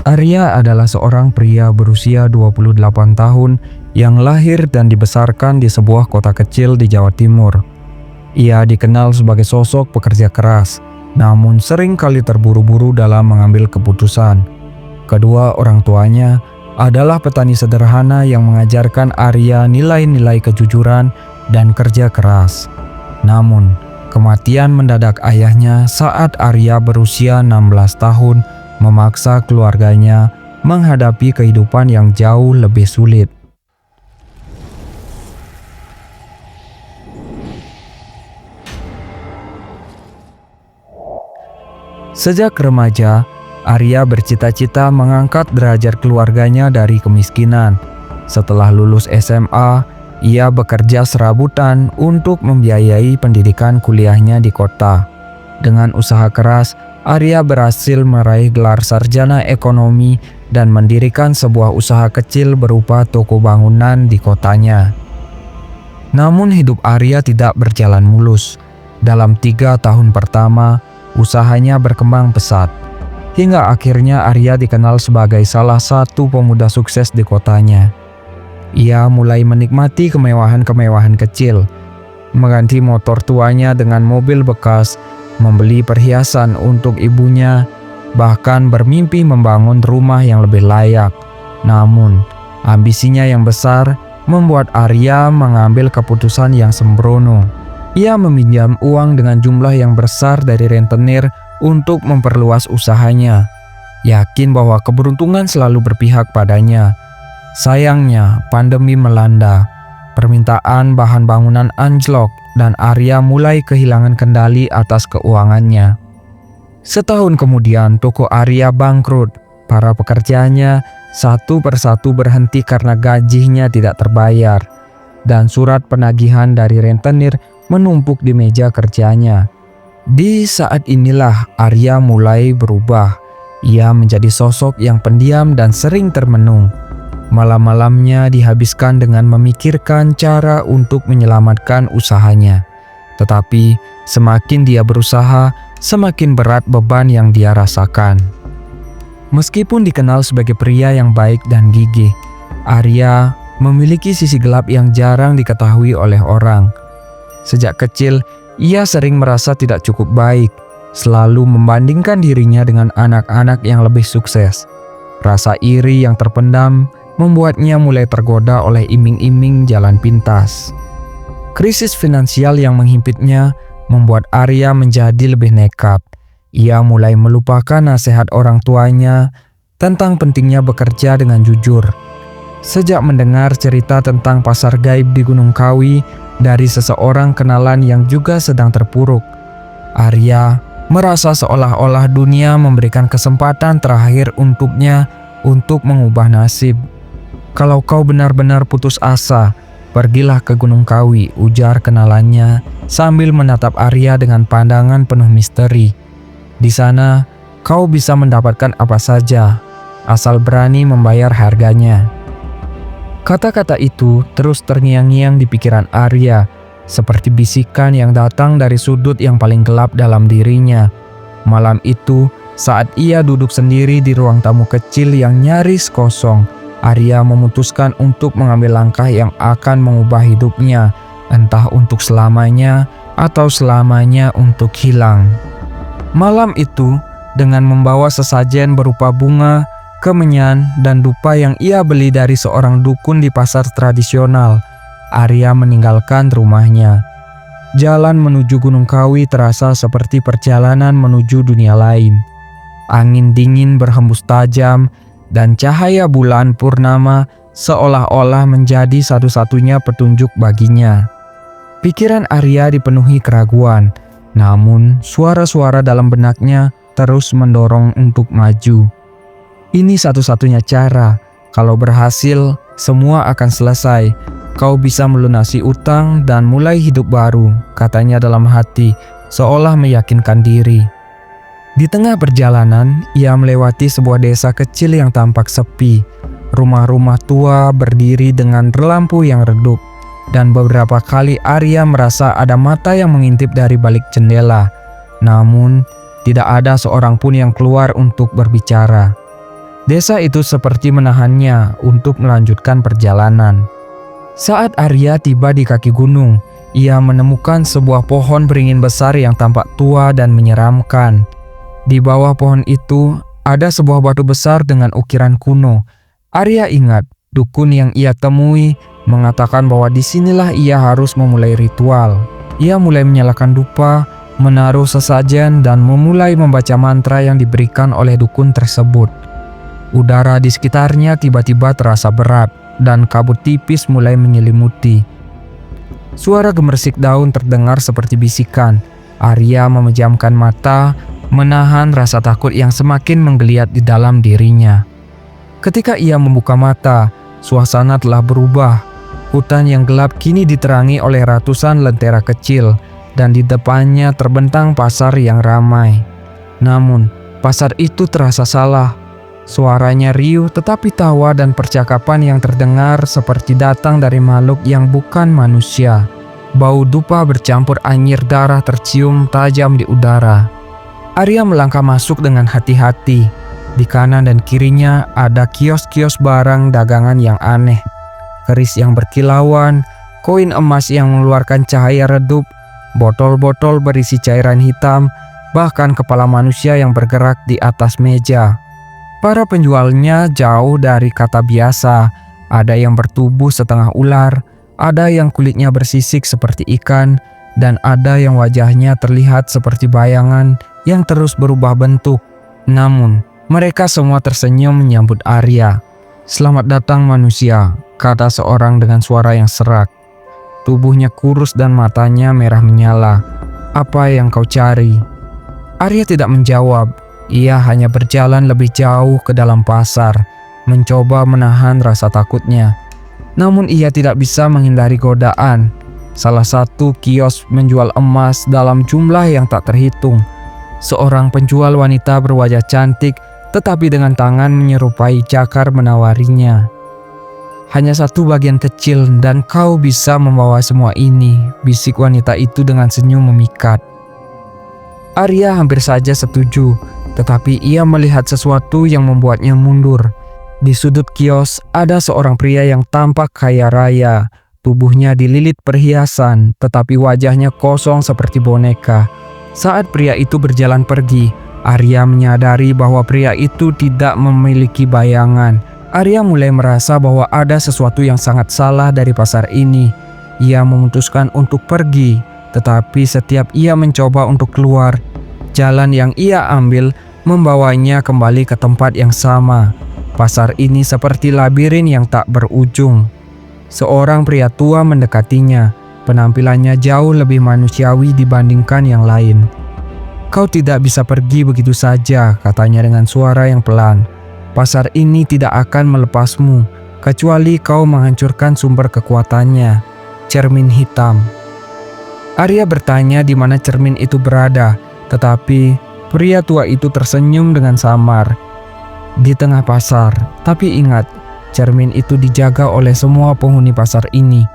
Arya adalah seorang pria berusia 28 tahun yang lahir dan dibesarkan di sebuah kota kecil di Jawa Timur. Ia dikenal sebagai sosok pekerja keras, namun sering kali terburu-buru dalam mengambil keputusan. Kedua orang tuanya adalah petani sederhana yang mengajarkan Arya nilai-nilai kejujuran dan kerja keras. Namun, kematian mendadak ayahnya saat Arya berusia 16 tahun memaksa keluarganya menghadapi kehidupan yang jauh lebih sulit. Sejak remaja, Arya bercita-cita mengangkat derajat keluarganya dari kemiskinan. Setelah lulus SMA, ia bekerja serabutan untuk membiayai pendidikan kuliahnya di kota. Dengan usaha keras, Arya berhasil meraih gelar sarjana ekonomi dan mendirikan sebuah usaha kecil berupa toko bangunan di kotanya. Namun hidup Arya tidak berjalan mulus. Dalam 3 tahun pertama, usahanya berkembang pesat. Hingga akhirnya Arya dikenal sebagai salah satu pemuda sukses di kotanya. Ia mulai menikmati kemewahan-kemewahan kecil, mengganti motor tuanya dengan mobil bekas, membeli perhiasan untuk ibunya, bahkan bermimpi membangun rumah yang lebih layak. Namun, ambisinya yang besar membuat Arya mengambil keputusan yang sembrono. Ia meminjam uang dengan jumlah yang besar dari rentenir untuk memperluas usahanya, yakin bahwa keberuntungan selalu berpihak padanya. Sayangnya, pandemi melanda. Permintaan bahan bangunan anjlok dan Arya mulai kehilangan kendali atas keuangannya. Setahun kemudian, toko Arya bangkrut. Para pekerjanya satu persatu berhenti karena gajinya tidak terbayar, dan surat penagihan dari rentenir menumpuk di meja kerjanya. Di saat inilah Arya mulai berubah. Ia menjadi sosok yang pendiam dan sering termenung. Malam-malamnya dihabiskan dengan memikirkan cara untuk menyelamatkan usahanya. Tetapi semakin dia berusaha, semakin berat beban yang dia rasakan. Meskipun dikenal sebagai pria yang baik dan gigih, Arya memiliki sisi gelap yang jarang diketahui oleh orang. Sejak kecil, ia sering merasa tidak cukup baik, selalu membandingkan dirinya dengan anak-anak yang lebih sukses. Rasa iri yang terpendam membuatnya mulai tergoda oleh iming-iming jalan pintas. Krisis finansial yang menghimpitnya membuat Arya menjadi lebih nekat. Ia mulai melupakan nasihat orang tuanya tentang pentingnya bekerja dengan jujur. Sejak mendengar cerita tentang pasar gaib di Gunung Kawi dari seseorang kenalan yang juga sedang terpuruk, Arya merasa seolah-olah dunia memberikan kesempatan terakhir untuknya untuk mengubah nasib. "Kalau kau benar-benar putus asa, pergilah ke Gunung Kawi," ujar kenalannya sambil menatap Arya dengan pandangan penuh misteri. "Di sana, kau bisa mendapatkan apa saja, asal berani membayar harganya." Kata-kata itu terus terngiang-ngiang di pikiran Arya, seperti bisikan yang datang dari sudut yang paling gelap dalam dirinya. Malam itu, saat ia duduk sendiri di ruang tamu kecil yang nyaris kosong, Arya memutuskan untuk mengambil langkah yang akan mengubah hidupnya, entah untuk selamanya atau selamanya untuk hilang. Malam itu, dengan membawa sesajen berupa bunga, kemenyan, dan dupa yang ia beli dari seorang dukun di pasar tradisional, Arya meninggalkan rumahnya. Jalan menuju Gunung Kawi terasa seperti perjalanan menuju dunia lain. Angin dingin berhembus tajam, dan cahaya bulan purnama seolah-olah menjadi satu-satunya petunjuk baginya. Pikiran Arya dipenuhi keraguan, namun suara-suara dalam benaknya terus mendorong untuk maju. "Ini satu-satunya cara. Kalau berhasil, semua akan selesai. Kau bisa melunasi utang dan mulai hidup baru," katanya dalam hati, seolah meyakinkan diri. Di tengah perjalanan, ia melewati sebuah desa kecil yang tampak sepi. Rumah-rumah tua berdiri dengan lampu yang redup, dan beberapa kali Arya merasa ada mata yang mengintip dari balik jendela. Namun, tidak ada seorang pun yang keluar untuk berbicara. Desa itu seperti menahannya untuk melanjutkan perjalanan. Saat Arya tiba di kaki gunung, ia menemukan sebuah pohon beringin besar yang tampak tua dan menyeramkan. Di bawah pohon itu ada sebuah batu besar dengan ukiran kuno. Arya ingat dukun yang ia temui mengatakan bahwa disinilah ia harus memulai ritual. Ia mulai menyalakan dupa, menaruh sesajen, dan memulai membaca mantra yang diberikan oleh dukun tersebut. Udara di sekitarnya tiba-tiba terasa berat dan kabut tipis mulai menyelimuti. Suara gemersik daun terdengar seperti bisikan. Arya memejamkan mata, menahan rasa takut yang semakin menggeliat di dalam dirinya. Ketika ia membuka mata, suasana telah berubah. Hutan yang gelap kini diterangi oleh ratusan lentera kecil, dan di depannya terbentang pasar yang ramai. Namun, pasar itu terasa salah. Suaranya riuh tetapi tawa dan percakapan yang terdengar seperti datang dari makhluk yang bukan manusia. Bau dupa bercampur anyir darah tercium tajam di udara. Arya melangkah masuk dengan hati-hati. Di kanan dan kirinya ada kios-kios barang dagangan yang aneh. Keris yang berkilauan, koin emas yang mengeluarkan cahaya redup, botol-botol berisi cairan hitam, bahkan kepala manusia yang bergerak di atas meja. Para penjualnya jauh dari kata biasa. Ada yang bertubuh setengah ular, ada yang kulitnya bersisik seperti ikan, dan ada yang wajahnya terlihat seperti bayangan yang terus berubah bentuk. Namun, mereka semua tersenyum menyambut Arya. "Selamat datang manusia," kata seorang dengan suara yang serak. Tubuhnya kurus dan matanya merah menyala. "Apa yang kau cari?" Arya tidak menjawab. Ia hanya berjalan lebih jauh ke dalam pasar, mencoba menahan rasa takutnya. Namun ia tidak bisa menghindari godaan. Salah satu kios menjual emas dalam jumlah yang tak terhitung. Seorang penjual wanita berwajah cantik tetapi dengan tangan menyerupai cakar menawarinya. "Hanya satu bagian kecil dan kau bisa membawa semua ini," bisik wanita itu dengan senyum memikat. Arya hampir saja setuju, tetapi ia melihat sesuatu yang membuatnya mundur. Di sudut kios ada seorang pria yang tampak kaya raya. Tubuhnya dililit perhiasan, tetapi wajahnya kosong seperti boneka. Saat pria itu berjalan pergi, Arya menyadari bahwa pria itu tidak memiliki bayangan. Arya mulai merasa bahwa ada sesuatu yang sangat salah dari pasar ini. Ia memutuskan untuk pergi, tetapi setiap ia mencoba untuk keluar, jalan yang ia ambil membawanya kembali ke tempat yang sama. Pasar ini seperti labirin yang tak berujung. Seorang pria tua mendekatinya. Penampilannya jauh lebih manusiawi dibandingkan yang lain. "Kau tidak bisa pergi begitu saja," katanya dengan suara yang pelan. "Pasar ini tidak akan melepasmu, kecuali kau menghancurkan sumber kekuatannya, cermin hitam." Arya bertanya di mana cermin itu berada, tetapi pria tua itu tersenyum dengan samar. "Di tengah pasar, tapi ingat, cermin itu dijaga oleh semua penghuni pasar ini.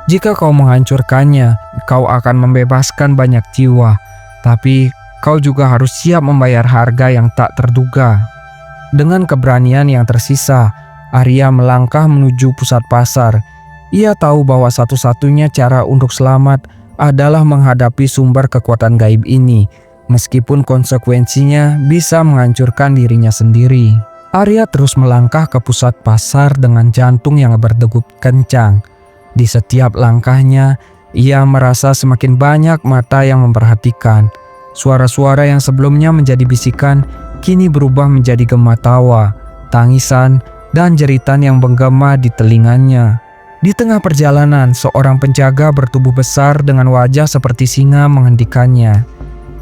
Jika kau menghancurkannya, kau akan membebaskan banyak jiwa, tapi kau juga harus siap membayar harga yang tak terduga." Dengan keberanian yang tersisa, Arya melangkah menuju pusat pasar. Ia tahu bahwa satu-satunya cara untuk selamat adalah menghadapi sumber kekuatan gaib ini, meskipun konsekuensinya bisa menghancurkan dirinya sendiri. Arya terus melangkah ke pusat pasar dengan jantung yang berdegup kencang. Di setiap langkahnya, ia merasa semakin banyak mata yang memperhatikan. Suara-suara yang sebelumnya menjadi bisikan, kini berubah menjadi gema tawa, tangisan, dan jeritan yang menggema di telinganya. Di tengah perjalanan, seorang penjaga bertubuh besar dengan wajah seperti singa menghentikannya.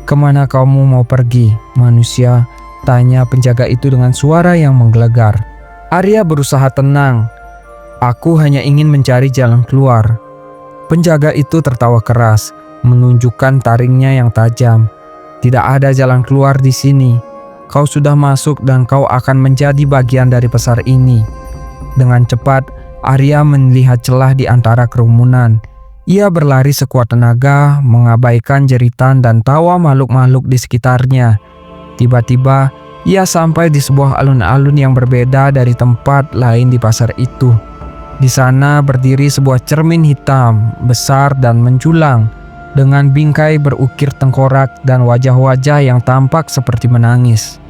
"Kemana kamu mau pergi, manusia?" tanya penjaga itu dengan suara yang menggelegar. Arya berusaha tenang. "Aku hanya ingin mencari jalan keluar." Penjaga itu tertawa keras, menunjukkan taringnya yang tajam. "Tidak ada jalan keluar di sini. Kau sudah masuk dan kau akan menjadi bagian dari pasar ini." Dengan cepat, Arya melihat celah di antara kerumunan. Ia berlari sekuat tenaga, mengabaikan jeritan dan tawa makhluk-makhluk di sekitarnya. Tiba-tiba, Ia sampai di sebuah alun-alun yang berbeda dari tempat lain di pasar itu. Di sana berdiri sebuah cermin hitam, besar dan menjulang, dengan bingkai berukir tengkorak dan wajah-wajah yang tampak seperti menangis.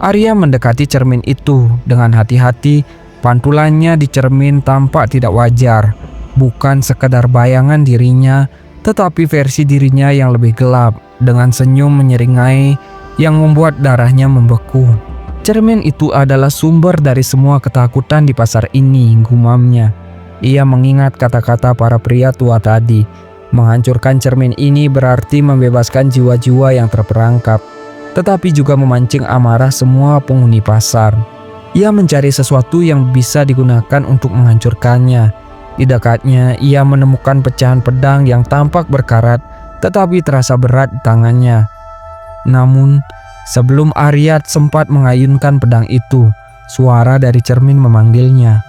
Arya mendekati cermin itu dengan hati-hati. Pantulannya di cermin tampak tidak wajar, bukan sekadar bayangan dirinya, tetapi versi dirinya yang lebih gelap, dengan senyum menyeringai yang membuat darahnya membeku. Cermin itu adalah sumber dari semua ketakutan di pasar ini, gumamnya. Ia mengingat kata-kata para pria tua tadi. Menghancurkan cermin ini berarti membebaskan jiwa-jiwa yang terperangkap, tetapi juga memancing amarah semua penghuni pasar. Ia mencari sesuatu yang bisa digunakan untuk menghancurkannya. Di dekatnya, ia menemukan pecahan pedang yang tampak berkarat, tetapi terasa berat di tangannya. Namun, sebelum Arya sempat mengayunkan pedang itu, suara dari cermin memanggilnya.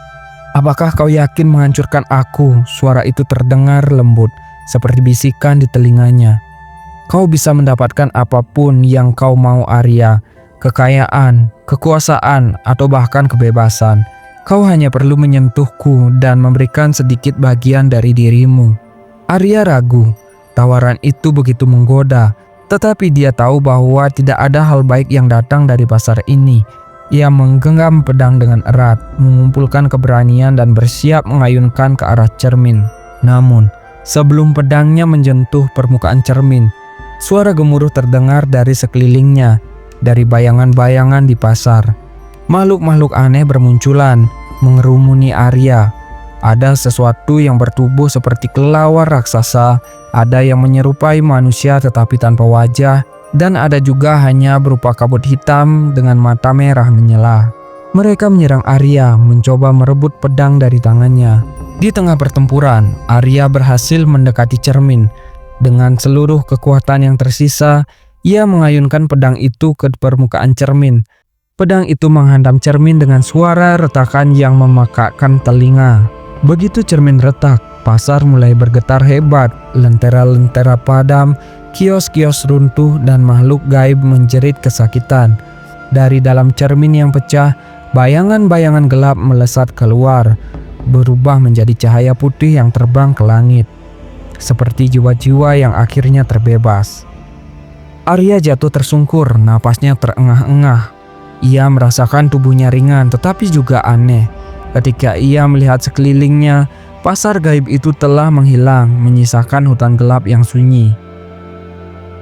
"Apakah kau yakin menghancurkan aku?" Suara itu terdengar lembut, seperti bisikan di telinganya. "Kau bisa mendapatkan apapun yang kau mau, Arya. Kekayaan, kekuasaan, atau bahkan kebebasan. Kau hanya perlu menyentuhku dan memberikan sedikit bagian dari dirimu." Arya ragu. Tawaran itu begitu menggoda, tetapi dia tahu bahwa tidak ada hal baik yang datang dari pasar ini. Ia menggenggam pedang dengan erat, mengumpulkan keberanian dan bersiap mengayunkan ke arah cermin. Namun, sebelum pedangnya menyentuh permukaan cermin, suara gemuruh terdengar dari sekelilingnya, dari bayangan-bayangan di pasar. Makhluk-makhluk aneh bermunculan, mengerumuni Arya. Ada sesuatu yang bertubuh seperti kelelawar raksasa, ada yang menyerupai manusia tetapi tanpa wajah, dan ada juga hanya berupa kabut hitam dengan mata merah menyala. Mereka menyerang Arya, mencoba merebut pedang dari tangannya. Di tengah pertempuran, Arya berhasil mendekati cermin. Dengan seluruh kekuatan yang tersisa, ia mengayunkan pedang itu ke permukaan cermin. Pedang itu menghantam cermin dengan suara retakan yang memakakkan telinga. Begitu cermin retak, pasar mulai bergetar hebat. Lentera-lentera padam, kios-kios runtuh, dan makhluk gaib menjerit kesakitan. Dari dalam cermin yang pecah, bayangan-bayangan gelap melesat keluar, berubah menjadi cahaya putih yang terbang ke langit, seperti jiwa-jiwa yang akhirnya terbebas. Arya jatuh tersungkur, napasnya terengah-engah. Ia merasakan tubuhnya ringan tetapi juga aneh. Ketika ia melihat sekelilingnya, pasar gaib itu telah menghilang, menyisakan hutan gelap yang sunyi.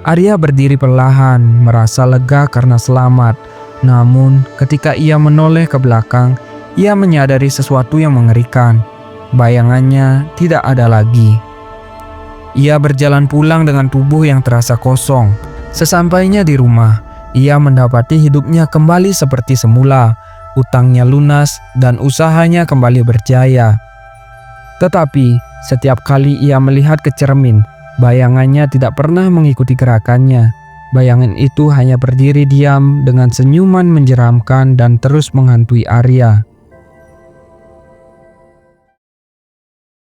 Arya berdiri perlahan, merasa lega karena selamat. Namun, ketika ia menoleh ke belakang, ia menyadari sesuatu yang mengerikan. Bayangannya tidak ada lagi. Ia berjalan pulang dengan tubuh yang terasa kosong. Sesampainya di rumah, ia mendapati hidupnya kembali seperti semula. Utangnya lunas dan usahanya kembali berjaya. Tetapi setiap kali ia melihat ke cermin, bayangannya tidak pernah mengikuti gerakannya. Bayangan itu hanya berdiri diam dengan senyuman menyeramkan dan terus menghantui Arya.